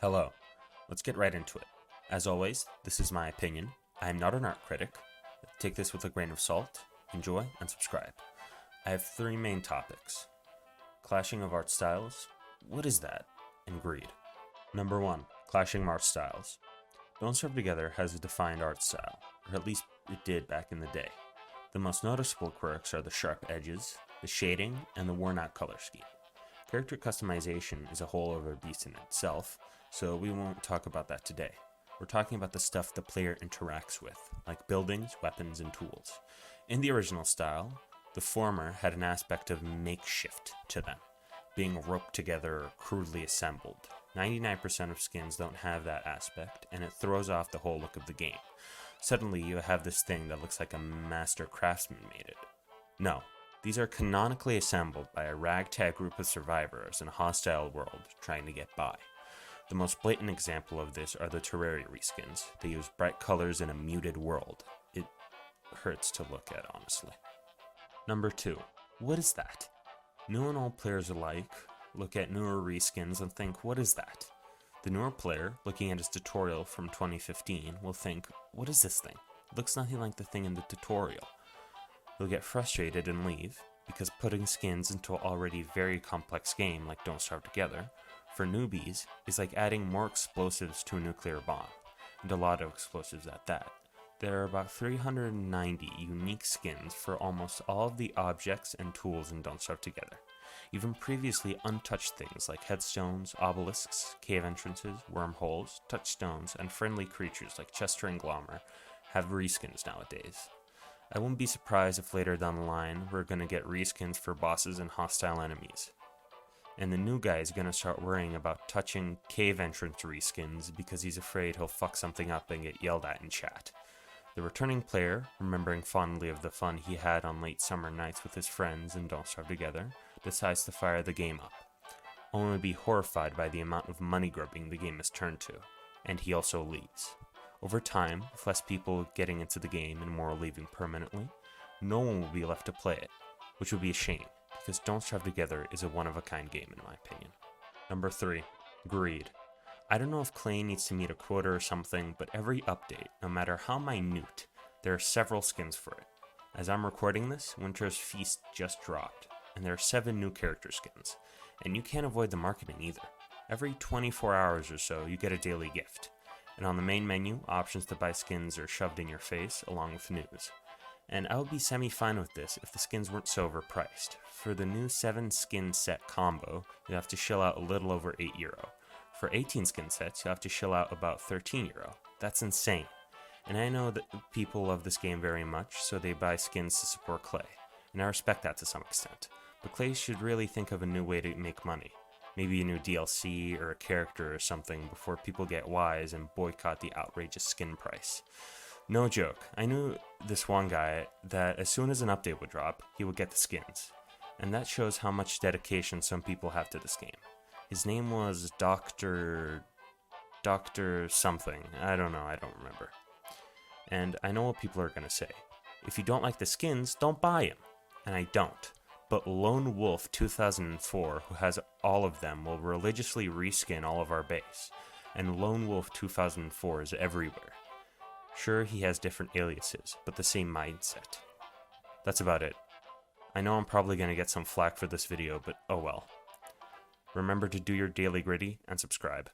Hello, let's get right into it. As always, this is my opinion. I am not an art critic. Take this with a grain of salt, enjoy, and subscribe. I have three main topics: clashing of art styles, what is that, and greed. Number 1, clashing art styles. Don't Starve Together has a defined art style, or at least it did back in the day. The most noticeable quirks are the sharp edges, the shading, and the worn-out color scheme. Character customization is a whole other beast in itself, so we won't talk about that today. We're talking about the stuff the player interacts with, like buildings, weapons, and tools. In the original style, the former had an aspect of makeshift to them, being roped together or crudely assembled. 99% of skins don't have that aspect, and it throws off the whole look of the game. Suddenly you have this thing that looks like a master craftsman made it. No, these are canonically assembled by a ragtag group of survivors in a hostile world trying to get by. The most blatant example of this are the Terraria reskins. They use bright colors in a muted world. It hurts to look at, honestly. Number 2, what is that? New and old players alike look at newer reskins and think, what is that? The newer player, looking at his tutorial from 2015, will think, what is this thing? It looks nothing like the thing in the tutorial. He'll get frustrated and leave, because putting skins into an already very complex game like Don't Starve Together, for newbies, is like adding more explosives to a nuclear bomb, and a lot of explosives at that. There are about 390 unique skins for almost all of the objects and tools in Don't Starve Together. Even previously untouched things like headstones, obelisks, cave entrances, wormholes, touchstones, and friendly creatures like Chester and Glommer have reskins nowadays. I wouldn't be surprised if later down the line we're going to get reskins for bosses and hostile enemies. And the new guy is going to start worrying about touching cave entrance reskins because he's afraid he'll fuck something up and get yelled at in chat. The returning player, remembering fondly of the fun he had on late summer nights with his friends and Don't Starve Together, decides to fire the game up, only to be horrified by the amount of money grubbing the game has turned to, and he also leaves. Over time, with less people getting into the game and more leaving permanently, no one will be left to play it, which would be a shame, because Don't Starve Together is a one-of-a-kind game in my opinion. Number 3, greed. I don't know if Clay needs to meet a quota or something, but every update, no matter how minute, there are several skins for it. As I'm recording this, Winter's Feast just dropped, and there are 7 new character skins, and you can't avoid the marketing either. Every 24 hours or so, you get a daily gift, and on the main menu, options to buy skins are shoved in your face, along with news. And I would be semi-fine with this if the skins weren't so overpriced. For the new 7 skin set combo, you have to shell out a little over €8. For 18 skin sets, you have to shell out about €13. That's insane. And I know that people love this game very much, so they buy skins to support Clay. And I respect that to some extent. But Clay should really think of a new way to make money. Maybe a new DLC or a character or something before people get wise and boycott the outrageous skin price. No joke, I knew this one guy that as soon as an update would drop, he would get the skins. And that shows how much dedication some people have to this game. His name was Dr. something. I don't remember. And I know what people are going to say. If you don't like the skins, don't buy them. And I don't. But Lone Wolf 2004, who has all of them, will religiously reskin all of our base. And Lone Wolf 2004 is everywhere. Sure, he has different aliases, but the same mindset. That's about it. I know I'm probably going to get some flack for this video, but oh well. Remember to do your daily gritty and subscribe.